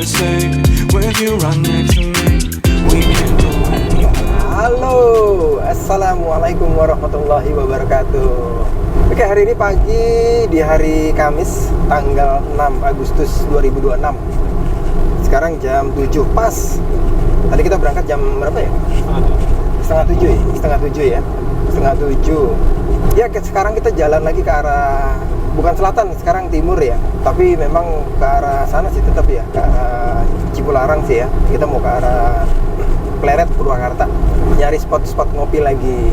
the same when you run next to me. We can go anywhere. Halo, assalamualaikum warahmatullahi wabarakatuh. Oke, hari ini pagi di hari Kamis tanggal 6 Agustus 2026. Sekarang jam 7 pas. Tadi kita berangkat jam berapa ya? Setengah tujuh ya. Setengah tujuh. Ya, sekarang kita jalan lagi ke arah, bukan selatan, sekarang timur ya. Tapi memang ke arah sana sih tetap ya, ke arah Cipularang sih ya. Kita mau ke arah Pleret, Purwakarta. Nyari spot-spot ngopi lagi,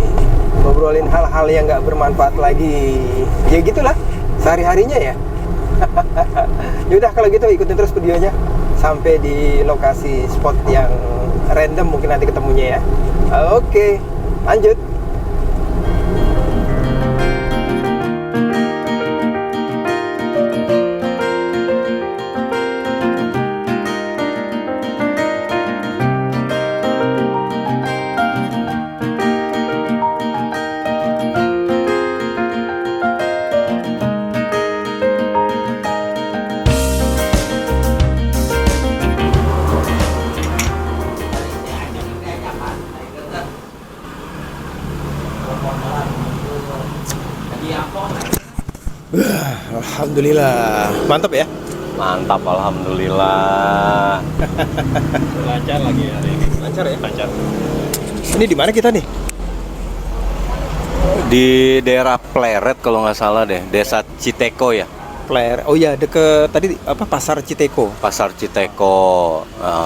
ngobrolin hal-hal yang nggak bermanfaat lagi. Ya gitulah sehari-harinya ya. Yaudah kalau gitu ikutin terus videonya sampai di lokasi spot yang random mungkin nanti ketemunya ya. Oke, lanjut. Alhamdulillah, mantap ya. Mantap, alhamdulillah. Lancar lagi hari ini. Lancar ya. Lancar. Ini di mana kita nih? Di daerah Pleret kalau nggak salah deh, Desa Citeko ya. Player. Oh ya, deket tadi apa Pasar Citeko. Pasar Citeko,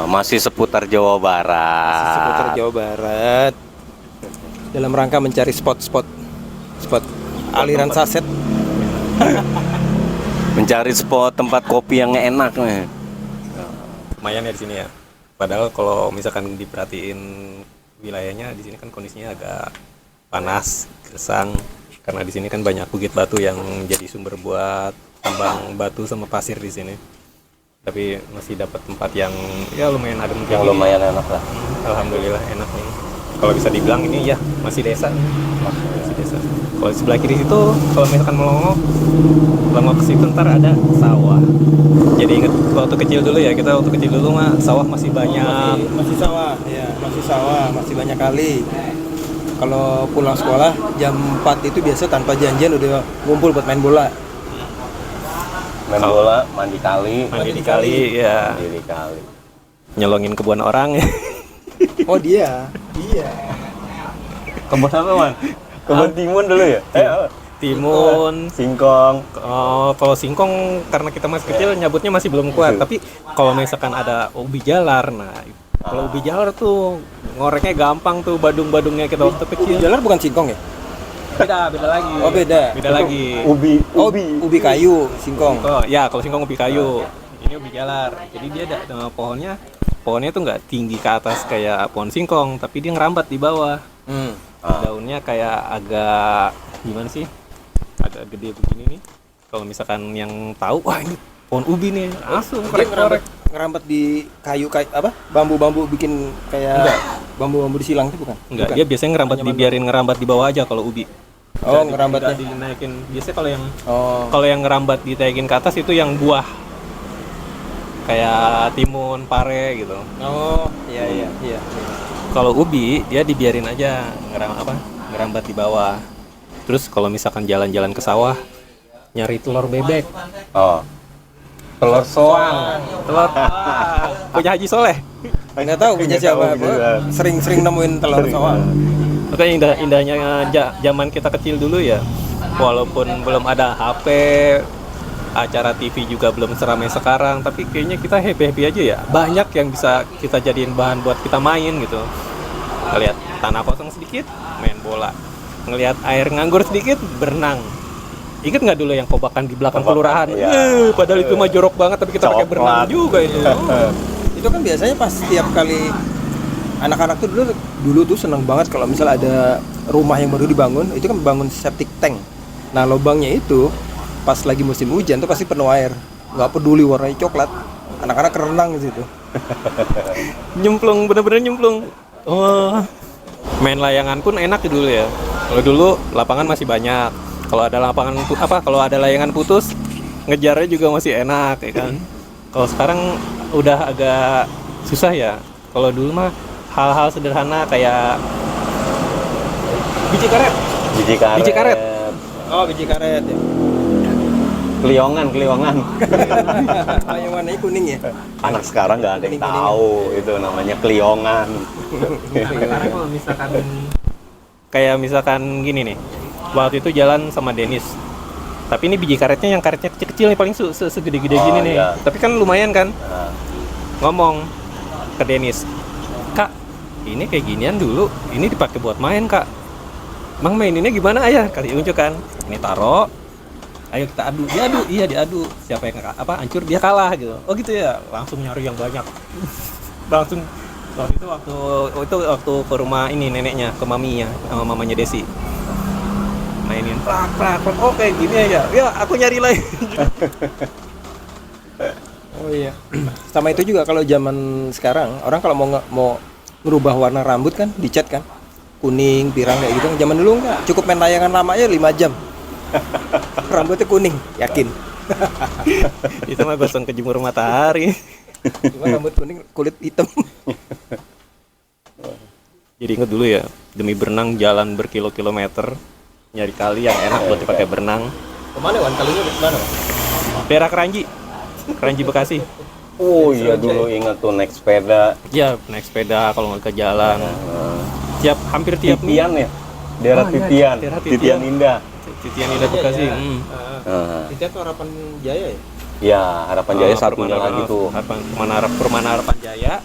masih seputar Jawa Barat. Seputar Jawa Barat. Dalam rangka mencari spot aliran saset. Mencari spot tempat kopi yang enak nih. Lumayan ya di sini ya. Padahal kalau misalkan diperhatiin wilayahnya di sini kan kondisinya agak panas, gersang karena di sini kan banyak bukit batu yang jadi sumber buat tambang batu sama pasir di sini. Tapi masih dapat tempat yang ya lumayan adem Yang lumayan enak lah. Alhamdulillah enak nih. Kalau bisa dibilang ini ya masih desa. Masih desa. Kalau di sebelah kiri situ kalau misalkan melongok ke situ ntar ada sawah. Jadi ingat waktu kecil dulu ya, kita waktu kecil dulu mah sawah masih banyak. Masih sawah, ya, masih sawah, masih banyak kali. Kalau pulang sekolah jam 4 itu biasa tanpa janjian udah ngumpul buat main bola. Main bola, mandi kali. Mandi di kali ya. Mandi di kali. Nyelongin kebun orang. Oh dia. Iya. Kebun apa, Man? Kebun timun dulu ya? Timun, Singkong. kalau singkong karena kita masih kecil nyabutnya masih belum kuat. Tapi kalau misalkan ada ubi jalar, nah kalau ubi jalar tuh ngoreknya gampang tuh, badung-badungnya kita waktu kecil. Jalar bukan singkong ya? Beda lagi. Oh beda. Beda lagi. Ubi kayu, singkong. Oh ya, kalau singkong ubi kayu. Ini ubi jalar. Jadi dia ada pohonnya tuh nggak tinggi ke atas kayak pohon singkong, tapi dia ngerambat di bawah. Daunnya kayak agak gimana sih? Agak gede begini nih. Kalau misalkan yang tahu, wah ini pohon ubi nih, langsung korek-korek. Ngerambat di kayu apa? Bambu-bambu bikin kayak Enggak. Bambu-bambu disilang itu bukan? Enggak, Bukan. dia biasanya dibiarin ngerambat di bawah aja kalau ubi. Oh, ngerambatnya. Nggak dinaikin. Biasanya Oh. kalau yang ngerambat ditaikin ke atas itu yang buah. Kayak timun, pare gitu. Oh, iya. Kalau ubi dia dibiarin aja ngerambat di bawah. Terus kalau misalkan jalan-jalan ke sawah nyari telur bebek, Oh. Telur soang. telur punya Haji Soleh. Nggak tahu punya siapa. Sering-sering nemuin telur sawah. Makanya indahnya zaman kita kecil dulu ya. Walaupun belum ada HP, acara TV juga belum seramai sekarang, tapi kayaknya kita happy aja ya. Banyak yang bisa kita jadiin bahan buat kita main gitu. Ngelihat tanah kosong sedikit, main bola. Ngelihat air nganggur sedikit, berenang. Ingat nggak dulu yang kobakan di belakang kelurahan? Iya. Padahal itu mah jorok banget, tapi kita pakai berenang juga itu. Itu kan biasanya pas setiap kali anak-anak tuh dulu tuh seneng banget kalau misal ada rumah yang baru dibangun, itu kan bangun septic tank. Nah, lubangnya itu pas lagi musim hujan tuh pasti penuh air. Nggak peduli warnanya coklat. Anak-anak renang di situ. Nyemplung, bener-bener nyemplung. Oh, main layangan pun enak dulu ya. Kalau dulu lapangan masih banyak. Kalau ada kalau ada layangan putus, ngejarnya juga masih enak ya kan. Kalau sekarang udah agak susah ya. Kalau dulu mah hal-hal sederhana kayak biji karet. Biji karet. Oh, biji karet ya. Keliongan. Oh, yang warnanya kuning ya? Anak sekarang nggak ada yang Kuning-kuning. tahu itu namanya keliongan. Sekarang kalau misalkan gini nih, waktu itu jalan sama Dennis, tapi ini biji karetnya yang karetnya kecil-kecil nih, paling segede-gede Oh, gini nih, iya. tapi kan lumayan kan. Nah, Ngomong ke Dennis, "Kak, ini kayak ginian dulu, ini dipakai buat main, Kak. Mang maininnya gimana ya?" Kasih unjuk kan, ini taro, ayo kita adu, diadu, siapa yang hancur dia kalah gitu. Oh gitu ya, langsung nyari yang banyak. Langsung waktu itu waktu ke rumah ini neneknya, ke maminya sama mamanya Desi, mainin plak, oh kayak gini ya, aku nyari lagi. Oh iya. Sama itu juga kalau zaman sekarang orang kalau mau merubah warna rambut kan dicat kan. Kuning, pirang kayak gitu. Zaman dulu enggak, cukup main layangan lama aja 5 jam. Rambutnya kuning, yakin. Itu mah gosong kejemur matahari. Cuma rambut kuning, kulit hitam. Jadi inget dulu ya, demi berenang jalan berkilo-kilometer, nyari kali yang enak buat dipakai berenang. Kemana Wan? Kalinya kemana? Daerah Keranji Bekasi. oh iya dulu ingat tuh naik sepeda. Ya naik sepeda kalau nggak ke jalan. Hampir tiap Titian ya, daerah Oh, iya, Titian, daerah Titian Titian. Indah. Titian Indah Bekasi. Itu tuh Harapan Jaya ya? Ya Harapan Jaya satunya lagi tuh. Perumahan Harapan Jaya.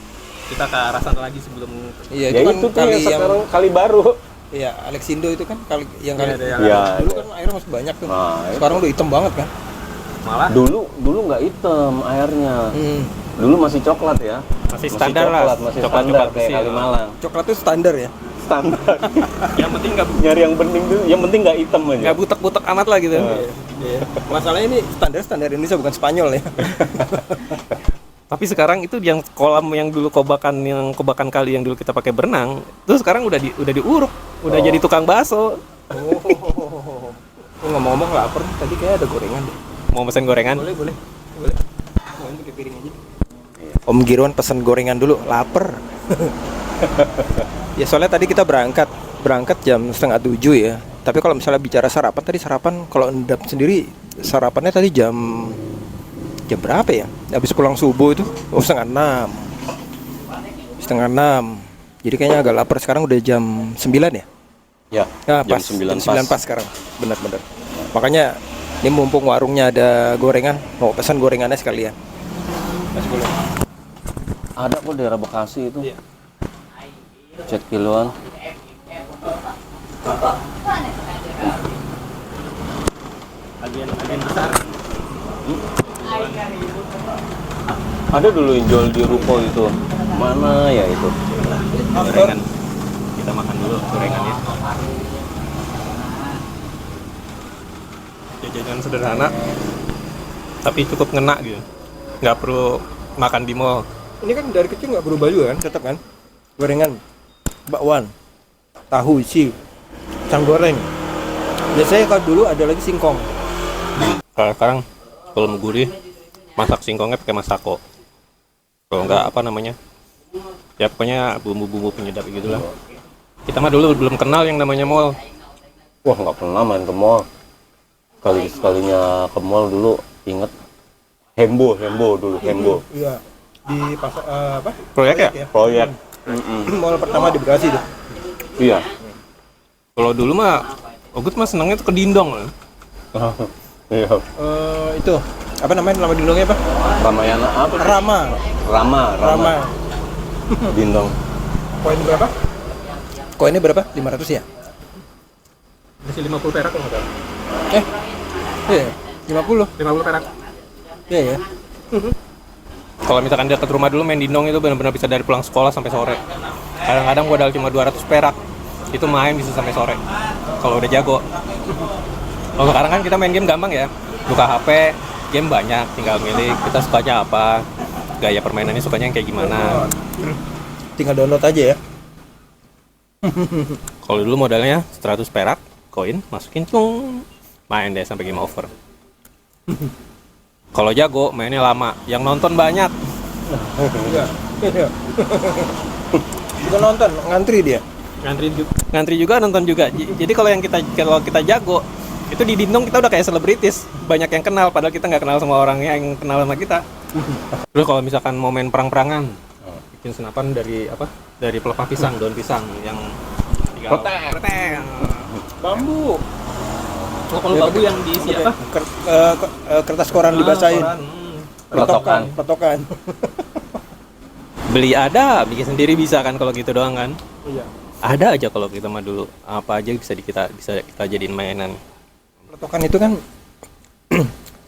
Kita ke arah sana lagi sebelum Iya, Ya itu tuh kali yang sekarang kali baru. Iya, Alexindo itu kan kali yang kali. Iya, Iya. Dulu kan airnya masih banyak tuh. Nah, Sekarang udah hitam banget kan? malah dulu nggak hitam airnya. Dulu masih coklat ya. masih standar lah, Masih coklat standar kayak bersih. Kalimalang. Coklat itu standar ya. Standar. Yang penting nggak Nyari yang bening dulu, yang penting nggak hitam aja. nggak butek-butek amat lah gitu. Iya. Masalahnya ini standar Indonesia bukan Spanyol ya. Tapi sekarang itu yang kolam yang dulu kobakan kali yang dulu kita pakai berenang, itu sekarang udah diuruk, udah jadi tukang bakso. Oh. Ngomong-ngomong lapar nih, tadi kayak ada gorengan deh. Mau pesen gorengan? Boleh. Mau pakai piring aja. Om Girwan pesan gorengan dulu, lapar. Ya soalnya tadi kita berangkat jam 6:30 ya. Tapi kalau misalnya bicara sarapan kalau endap sendiri sarapannya tadi jam berapa ya? Habis pulang subuh itu, 5:30. 5:30. Jadi kayaknya agak lapar. Sekarang udah jam 9 ya? Ya, Nah, jam pas, 9 jam 9 pas sekarang. Benar. Makanya ini mumpung warungnya ada gorengan, mau pesan gorengannya sekalian. Masih boleh. Ada kok daerah Bekasi itu. Iya. Cek kiloan. Agen besar. Ada dulu yang jual di ruko itu. Mana ya itu? Gorengan. Kita makan dulu gorengannya. Jajanan sederhana, tapi cukup ngena gitu. Nggak perlu makan di mall. Ini kan dari kecil nggak berubah juga kan, tetap kan? Gorengan, bakwan, tahu isi, pisang goreng. Biasanya kalau dulu ada lagi singkong. Kalau sekarang kalau mau gurih, masak singkongnya pakai masako. Kalau nggak apa namanya, ya pokoknya bumbu-bumbu penyedap gitulah. Kita mah dulu belum kenal yang namanya mall. Wah, nggak pernah main ke mall. Sekalinya ke mall dulu inget Hembo dulu. Iya. Di pasar apa? Proyek ya? Proyek. Mall pertama di Bekasi tuh. Iya. Kalau dulu mah, Ogut mah senangnya tuh ke Dindong. Iya. Itu apa namanya nama dindongnya apa? Ramayana apa? Rama. Dindong. Koin berapa? Koinnya berapa? 500 ya? Masih 50 perak kalau nggak salah. Iya. 50. 50 perak. Iya ya. Kalau misalkan dekat rumah dulu main Dindong itu benar-benar bisa dari pulang sekolah sampai sore. Kadang-kadang modal cuma 200 perak. Itu main bisa sampai sore. Kalau udah jago. Kalau sekarang kan kita main game gampang ya. Buka HP, game banyak, tinggal milih kita sukanya apa. Gaya permainannya sukanya yang kayak gimana. Tinggal download aja ya. Kalau dulu modalnya 100 perak, koin, masukin cung. Main deh sampai game over. Kalau jago mainnya lama, yang nonton banyak. Enggak. Bukan nonton, ngantri dia. Ngantri juga nonton juga. Jadi kalau kita jago itu di Dindong kita udah kayak selebritis, banyak yang kenal padahal kita nggak kenal sama orang yang kenal sama kita. Terus kalau misalkan momen perang-perangan, bikin senapan dari pelepah pisang, daun pisang yang tinggal reteng. Bambu. Oh, kalau bambu yang diisi apa? Kertas koran dibasahin. Peletokan. Peletokan. Beli ada, bikin sendiri bisa kan kalau gitu doang kan? Iya. Ada aja kalau kita mah dulu apa aja bisa kita jadiin mainan. Peletokan itu kan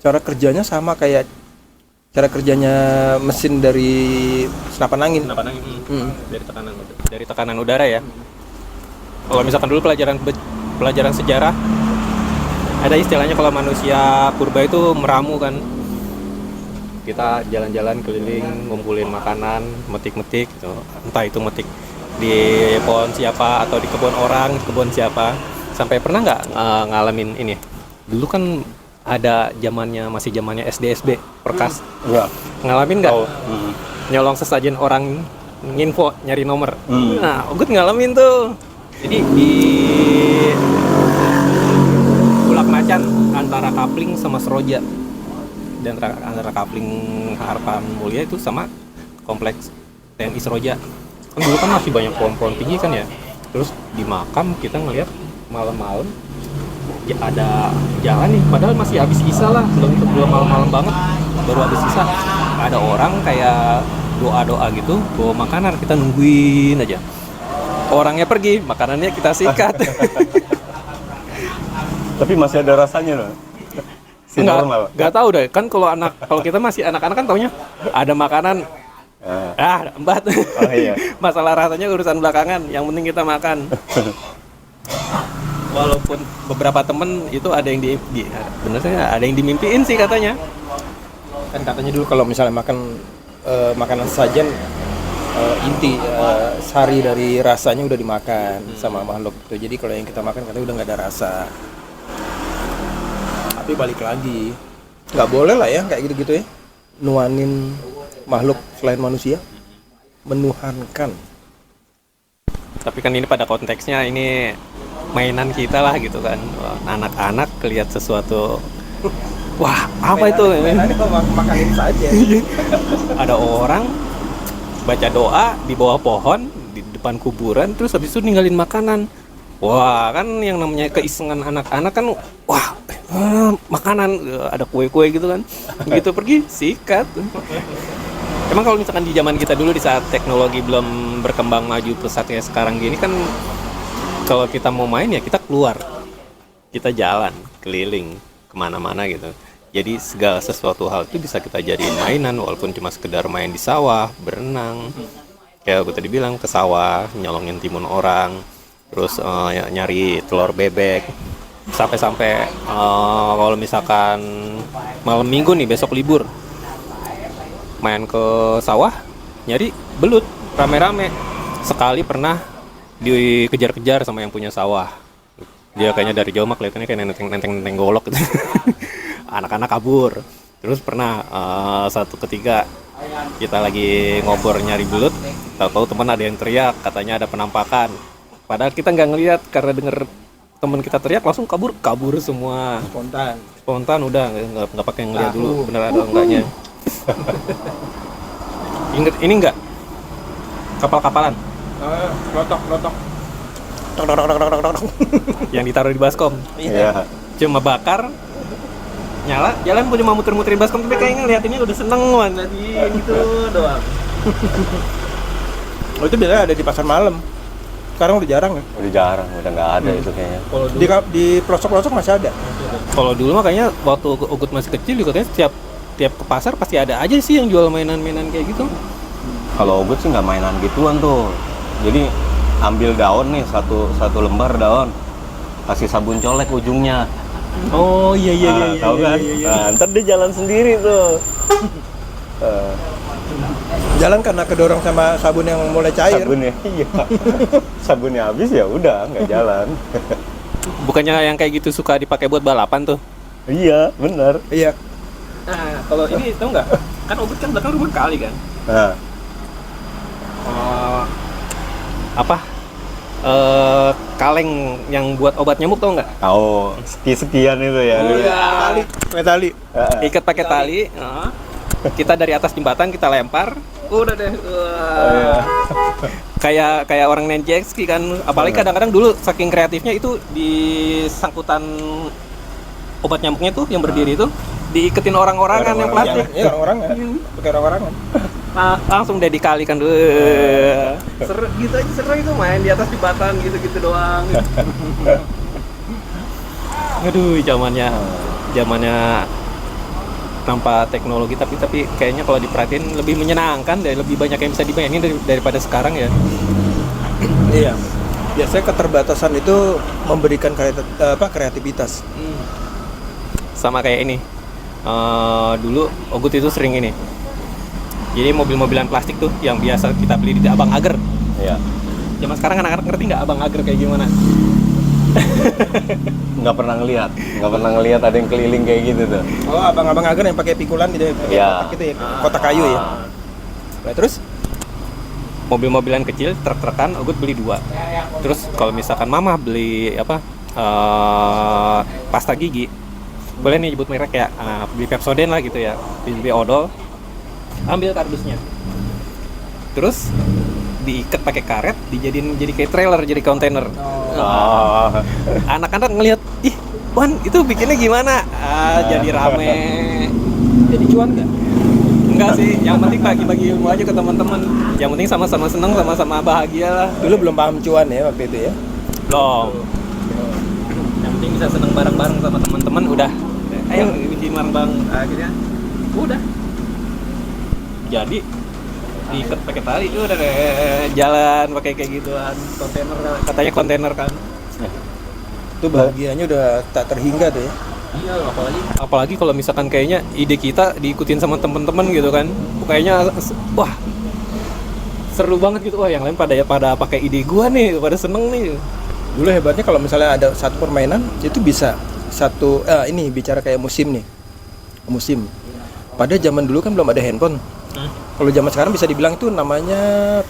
cara kerjanya sama kayak cara kerjanya mesin dari senapan angin. Senapan angin. Dari tekanan udara ya. Kalau misalkan dulu pelajaran sejarah ada istilahnya kalau manusia purba itu meramu kan. Kita jalan-jalan keliling ngumpulin makanan, metik-metik gitu. Entah itu metik di pohon siapa atau di kebun orang, di kebun siapa. Sampai pernah nggak ngalamin ini? Dulu kan ada masih zamannya SD perkas. Iya. Ngalamin nggak? Nyolong sesajen orang nginfo nyari nomor. Nah, Ogut ngalamin tuh. Jadi di Bulak Macan antara Kapling sama Seroja. Dan antara Kapling Harapan Mulia itu sama kompleks TNI Seroja. Kan dulu kan masih banyak pohon-pohon tinggi kan ya. Terus di makam kita ngeliat malam-malam ya ada jalan nih, padahal masih habis isya lah, belum malam-malam banget, baru habis isya. Ada orang kayak doa-doa gitu, bawa makanan, kita nungguin aja. Orangnya pergi, makanannya kita sikat. Tapi masih ada rasanya loh. Nggak tahu deh, kan kalau kita masih anak-anak kan taunya ada makanan. Embat. Oh iya. Masalah rasanya urusan belakangan, yang penting kita makan. Walaupun beberapa temen itu ada yang ada yang dimimpiin sih katanya. Kan katanya dulu kalau misalnya makan makanan sajian inti sari dari rasanya udah dimakan sama makhluk itu. Jadi kalau yang kita makan katanya udah nggak ada rasa. Tapi balik lagi, nggak boleh lah ya kayak gitu-gitu ya, nuanin makhluk selain manusia, menuhankan. Tapi kan ini pada konteksnya ini mainan kita lah gitu kan. Anak-anak kelihat sesuatu, wah apa itu? Mainannya kok makanin saja. Ada orang baca doa di bawah pohon di depan kuburan, terus habis itu ninggalin makanan. Wah, kan yang namanya keisengan anak-anak kan, wah, makanan, ada kue-kue gitu kan. Begitu pergi, sikat. Emang kalau misalkan di zaman kita dulu, di saat teknologi belum berkembang maju pesatnya sekarang gini kan, kalau kita mau main ya kita keluar. Kita jalan, keliling, kemana-mana gitu. Jadi segala sesuatu hal itu bisa kita jadiin mainan, walaupun cuma sekedar main di sawah, berenang. Kayak gue tadi bilang, ke sawah, nyolongin timun orang. Terus nyari telur bebek, sampai kalau misalkan malam minggu nih, besok libur, main ke sawah nyari belut rame-rame. Sekali pernah dikejar-kejar sama yang punya sawah, dia kayaknya dari jauh mah kelihatannya kayak nenteng golok gitu. Anak-anak kabur. Terus pernah satu ketika kita lagi ngobor nyari belut, tahu-tahu teman ada yang teriak, katanya ada penampakan. Padahal kita nggak ngelihat, karena denger teman kita teriak langsung kabur semua. Spontan udah nggak pakai ngelihat dulu bener ada enggaknya. Ingat ini nggak kapal-kapalan? Lotok. Yang ditaruh di baskom. Iya. Cuma bakar, nyala, jalan pun cuma muter-muterin baskom, tapi kayaknya ngeliatinnya udah seneng banget gitu doang. Oh, itu biasanya ada di pasar malam. Sekarang udah jarang ya? Udah jarang, udah nggak ada itu kayaknya. Di pelosok-pelosok masih ada. Kalau dulu mah kayaknya waktu Ugut masih kecil juga kayaknya tiap ke pasar pasti ada aja sih yang jual mainan-mainan kayak gitu. Kalau Ugut sih nggak mainan gituan tuh. Jadi ambil daun nih, satu lembar daun, kasih sabun colek ujungnya. Oh iya. Tahu kan? Nah, ntar dia jalan sendiri tuh. Jalan karena kedorong sama sabun yang mulai cair. Sabunnya, iya. Sabunnya habis ya udah nggak jalan. Bukannya yang kayak gitu suka dipakai buat balapan tuh? Iya, benar. Iya. Nah, kalau ini tahu nggak? Kan Ubud kan belakang rumah kali kan. Nah, Apa? Kaleng yang buat obat nyamuk tahu nggak? tahu sekian itu ya. dulu. Metali. Ikat pakai tali. Kita dari atas jembatan kita lempar. Udah deh. Wah. Kayak orang main jet ski kan. Apalagi kadang-kadang dulu saking kreatifnya itu di sangkutan obat nyamuknya tuh yang berdiri itu diiketin orang-orangan yang plastik. Iya, orang-orangan. Pakai orang-orangan. Langsung deh dikalikan. Seru gitu aja, seru itu main di atas jembatan gitu-gitu doang. Aduh, zamannya tanpa teknologi, tapi kayaknya kalau diperhatiin lebih menyenangkan dan lebih banyak yang bisa dimainin daripada sekarang ya. Iya. Biasanya keterbatasan itu memberikan kreativitas. Sama kayak ini. Dulu Ogut itu sering ini. Jadi mobil-mobilan plastik tuh yang biasa kita beli di Abang Ager. Iya. Zaman sekarang anak-anak ngerti nggak Abang Ager kayak gimana? Nggak pernah ngelihat ada yang keliling kayak gitu tuh. Oh, abang-abang agar yang pakai pikulan gitu, pakai Iya. kotak gitu ya, kotak kayu ya. Nah, terus Mobil-mobilan kecil, truk-trukan, Ogut beli 2. Terus kalau misalkan Mama beli pasta gigi, boleh nih nyebut merek ya, beli Pepsodent lah gitu ya, beli odol, ambil kardusnya, terus diikat pakai karet, dijadiin jadi kayak trailer, jadi kontainer. Oh. Anak-anak ngelihat, ih, Wan itu bikinnya gimana? Jadi rame. jadi cuan nggak? Enggak sih, yang penting bagi-bagi ilmu aja ke teman-teman. Yang penting sama-sama seneng, sama-sama bahagia lah. Dulu belum paham cuan ya waktu itu ya. Belum. Yang penting bisa seneng bareng-bareng sama teman-teman udah. Ayo bikin bareng-bareng akhirnya. Udah. Jadi diikat pakai tali udah deh jalan pakai kayak gituan kontainer, katanya kontainer kan. Itu bahagianya udah tak terhingga tuh ya. Iya, apalagi kalau misalkan kayaknya ide kita diikutin sama temen-temen gitu kan, kayaknya wah seru banget gitu, wah yang lain pada pakai ide gua nih, pada seneng nih. Dulu hebatnya kalau misalnya ada satu permainan itu bisa satu ini bicara kayak musim. Pada zaman dulu kan belum ada handphone. Kalau zaman sekarang bisa dibilang itu namanya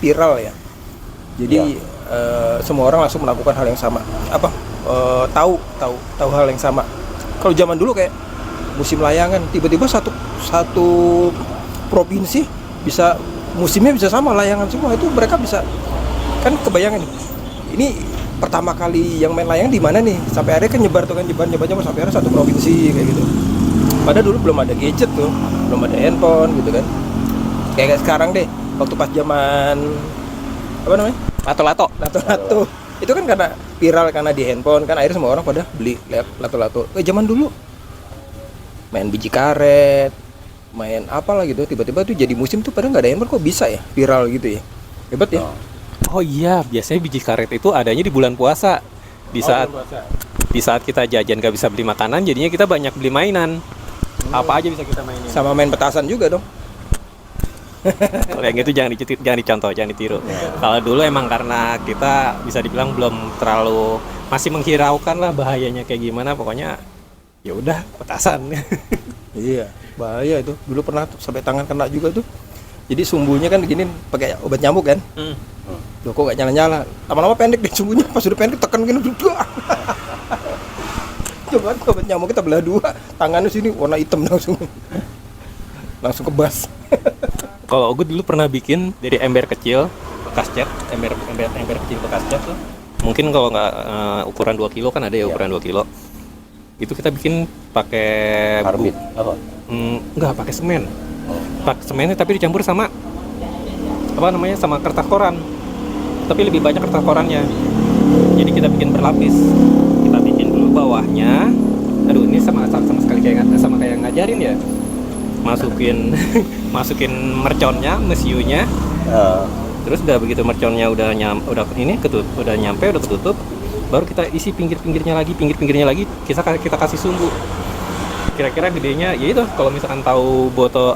viral ya. Jadi semua orang langsung melakukan hal yang sama. Tahu hal yang sama. Kalau zaman dulu kayak musim layangan, tiba-tiba satu provinsi bisa musimnya bisa sama layangan semua, itu mereka bisa kan kebayangan nih. Ini pertama kali yang main layangan di mana nih? Sampai akhirnya kan nyebar sampai akhirnya satu provinsi kayak gitu. Padahal dulu belum ada gadget tuh, belum ada handphone gitu kan. Kayak sekarang deh, waktu pas zaman apa namanya? Lato-lato. Itu kan karena viral karena di handphone kan, akhirnya semua orang pada beli lato-lato. Zaman dulu main biji karet, main apalah gitu, tiba-tiba tuh jadi musim tuh, padahal nggak ada handphone kok bisa ya viral gitu ya. Hebat ya. Oh iya, biasanya biji karet itu adanya di bulan puasa. Di saat kita jajan nggak bisa beli makanan, jadinya kita banyak beli mainan. Apa aja bisa kita mainin. Sama main petasan juga dong. Kalau yang itu jangan dicontoh, jangan ditiru. Kalau dulu emang karena kita bisa dibilang belum terlalu, masih menghiraukan lah bahayanya kayak gimana, pokoknya ya udah petasan. Iya, bahaya itu. Dulu pernah sampai tangan kena juga tuh. Jadi sumbunya kan begini pakai obat nyamuk kan. Loh kok gak nyala-nyala. Lama-lama pendek deh sumbunya, pas udah pendek tekan gini juga. Coba obat nyamuk kita belah 2, tangannya sini warna hitam langsung kebas. Kalau Ogut dulu pernah bikin dari ember kecil bekas cat, ember kecil bekas cat tuh. Mungkin kalau nggak ukuran 2 kilo kan ada ya ukuran 2 kilo. Itu kita bikin pakai Karbit apa? Enggak, pakai semen. Pakai semennya tapi dicampur sama sama kertas koran. Tapi lebih banyak kertas korannya. Jadi kita bikin berlapis. Kita bikin dulu bawahnya. Aduh, ini sama sekali kayak ngajarin ya. Masukin merconnya, mesiunya. Terus udah begitu merconnya udah nyampe, udah ketutup, baru kita isi pinggir-pinggirnya lagi, kita kasih sumbu. Kira-kira gedenya ya itu, kalau misalkan tahu botol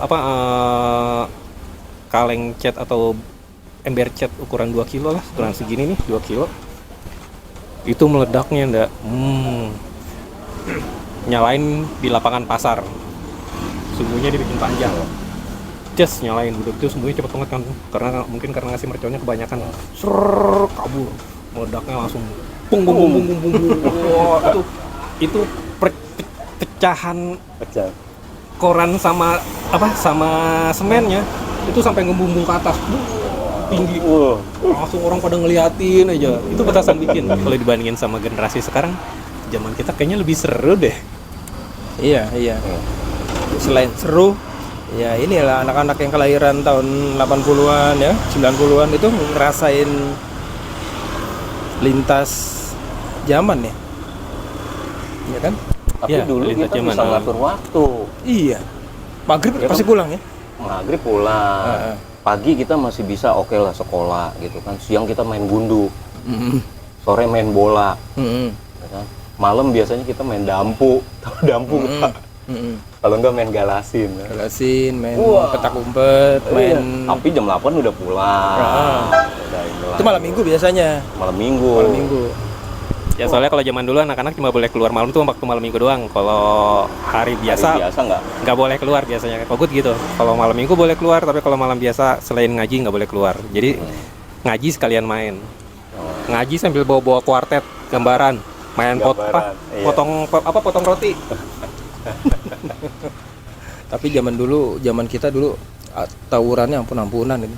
kaleng cat atau ember cat ukuran 2 kilo lah, ukuran segini nih, 2 kilo. Itu meledaknya ndak. Nyalain di lapangan pasar. sumbunya dibikin panjang. Just nyalain udah itu sumbunya cepet banget kan, karena mungkin karena ngasih merconnya kebanyakan, kabur, meledaknya langsung bung bung bung bung bung bung, bung. Wah, itu pecahan koran sama semennya itu sampai ngebumbung ke atas, tinggi, langsung orang pada ngeliatin aja. Itu petasan bikin. Kalau dibandingin sama generasi sekarang, zaman kita kayaknya lebih seru deh. Iya. Selain seru, ya inilah anak-anak yang kelahiran tahun 80-an ya, 90-an itu ngerasain lintas zaman ya. Iya kan? Tapi Ya, dulu lintas kita zaman. bisa ngatur waktu. Iya. Maghrib Ya pasti kan? pulang ya. Maghrib pulang. Pagi kita masih bisa oke lah sekolah gitu kan. Siang kita main gundu. Sore main bola. Ya kan? Malam biasanya kita main dampu. Tahu dampu nggak? Kalau enggak main galasin. Ya. Galasin, main petak umpet, main. Tapi jam 8 udah pulang. Udah Itu malam minggu biasanya. Malam minggu. Malam minggu. Ya soalnya kalau zaman dulu anak-anak cuma boleh keluar malam tuh waktu malam minggu doang. Kalau hari biasa nggak boleh keluar biasanya. Kok gitu. Kalau malam minggu boleh keluar, tapi kalau malam biasa selain ngaji nggak boleh keluar. Jadi ngaji sekalian main. Ngaji sambil bawa kuartet, gambaran, main Gambaran, iya. potong roti. Tapi zaman kita dulu tawurannya ampun-ampunan ini.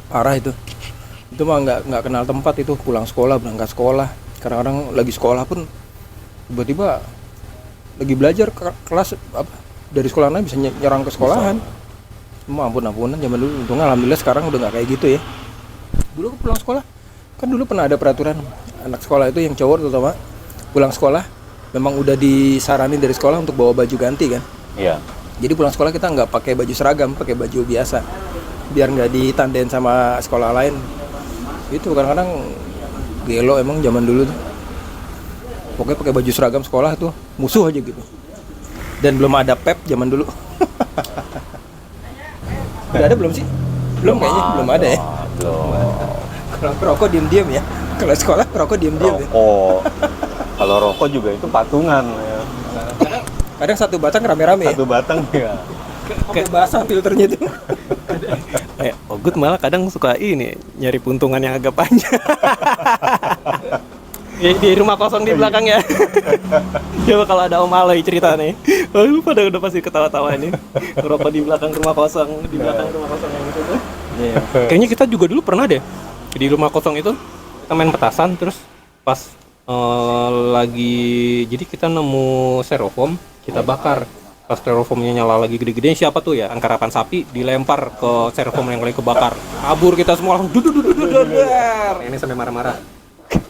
Parah itu. Itu mah nggak kenal tempat itu, pulang sekolah, berangkat sekolah. Kadang-kadang lagi sekolah pun tiba-tiba lagi belajar kelas dari sekolahnya bisa nyerang ke sekolahan. Cuma ampun-ampunan zaman dulu. Untungnya alhamdulillah sekarang udah nggak kayak gitu ya. Dulu pulang sekolah kan dulu pernah ada peraturan anak sekolah itu yang cowok terutama pulang sekolah memang udah disaranin dari sekolah untuk bawa baju ganti kan. Iya. Jadi pulang sekolah kita nggak pakai baju seragam, pakai baju biasa biar nggak ditandain sama sekolah lain. Itu kadang-kadang gelo emang zaman dulu tuh. Pokoknya pakai baju seragam sekolah tuh musuh aja gitu. Dan belum ada PEP zaman dulu. Udah ada belum sih? Belum kayaknya, belum ada ya. Belum. Kalau rokok diem-diem ya. Kalau sekolah rokok diem-diem ya. Rokok. Kalau rokok juga itu patungan ya. Kadang satu batang rame-rame ya. Satu batang ya. Kayak basah filternya tuh. Ogut malah kadang suka ini nyari puntungan yang agak panjang. Di rumah kosong di belakang ya. Coba kalau ada Om Aloy cerita nih. Lu pada udah pasti ketawa-tawa nih. Ngerokok di belakang rumah kosong, di belakang rumah kosong yang itu tuh. Iya. Kayaknya kita juga dulu pernah deh di rumah kosong itu kita main petasan terus pas lagi jadi kita nemu styrofoam kita bakar. Pas styrofoamnya nyala lagi gede-gede, siapa tuh ya? Angkarapan sapi dilempar ke styrofoam yang lagi kebakar. Kabur kita semua langsung dudududududududar. Ini sampai marah-marah.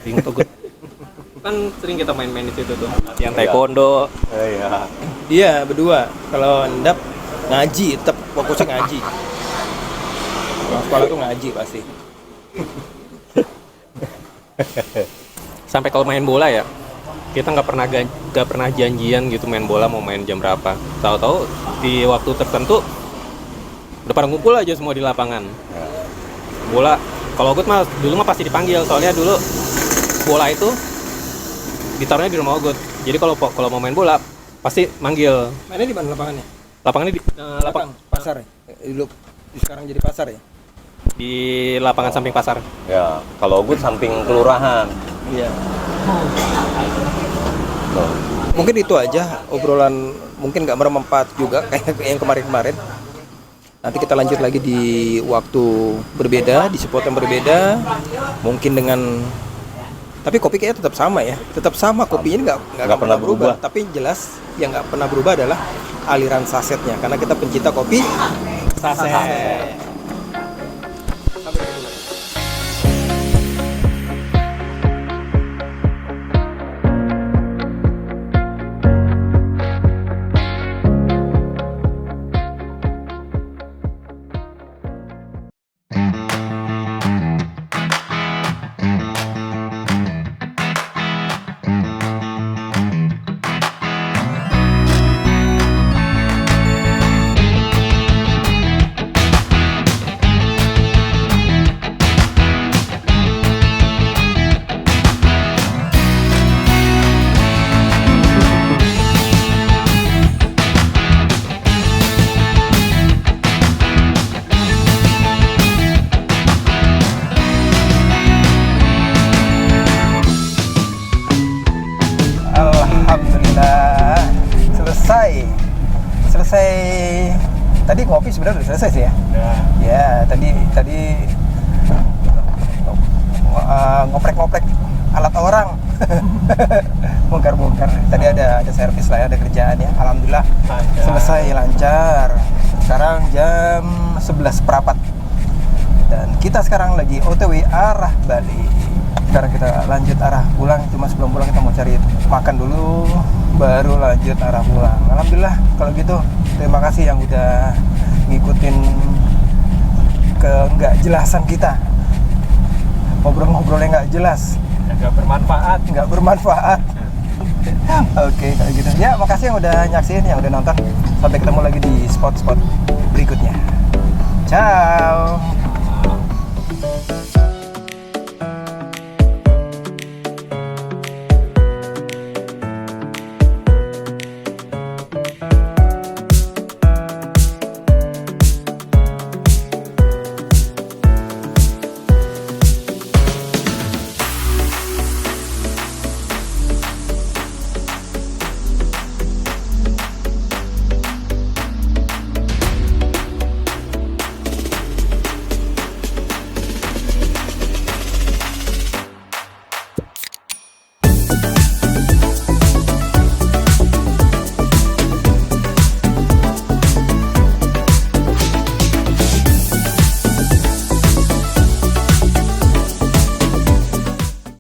Ingat tuh gue. Kan sering kita main-main di situ tuh. Latihan taekwondo. Iya. Dia berdua kalau endap ngaji, tetap fokusnya ngaji. Kalau sekolah tuh ngaji pasti. Sampai kalau main bola ya, kita nggak pernah janjian gitu main bola mau main jam berapa. Tahu-tahu di waktu tertentu udah pada ngumpul aja semua di lapangan. Bola kalau Ogut mah dulu mah pasti dipanggil, soalnya dulu bola itu ditaruhnya di rumah Ogut. Jadi kalau mau main bola pasti manggil. Mainnya di mana lapangannya? Lapangannya di Pasar ya? Dulu sekarang jadi pasar ya? di lapangan samping pasar. Ya, kalau Ogut samping kelurahan. Iya. Mungkin itu aja obrolan, mungkin nggak bermanfaat juga kayak yang kemarin-kemarin. Nanti kita lanjut lagi di waktu berbeda, di spot yang berbeda, mungkin dengan, tapi kopi kayaknya tetap sama ya, tetap sama kopinya nggak pernah berubah. Tapi jelas yang nggak pernah berubah adalah aliran sasetnya, karena kita pencinta kopi saset. selesai. Tadi ngopi sebenarnya udah selesai sih ya. Udah. Ya, tadi ngoprek-ngoprek alat orang. Bongkar-bongkar. Tadi ada servis lah ya, ada kerjaan ya. Alhamdulillah Lancar. selesai lancar. Sekarang jam 11:04. Dan kita sekarang lagi OTW arah Bali. Sekarang kita lanjut arah pulang. Cuma sebelum pulang kita mau cari makan dulu, baru lanjut arah pulang. Alhamdulillah kalau gitu. Terima kasih yang udah ngikutin nggak jelasan kita. Ngobrol-ngobrolnya nggak jelas, nggak bermanfaat. Oke, kalau gitu. Ya, makasih yang udah nyaksin, yang udah nonton. Sampai ketemu lagi di spot-spot berikutnya. Ciao.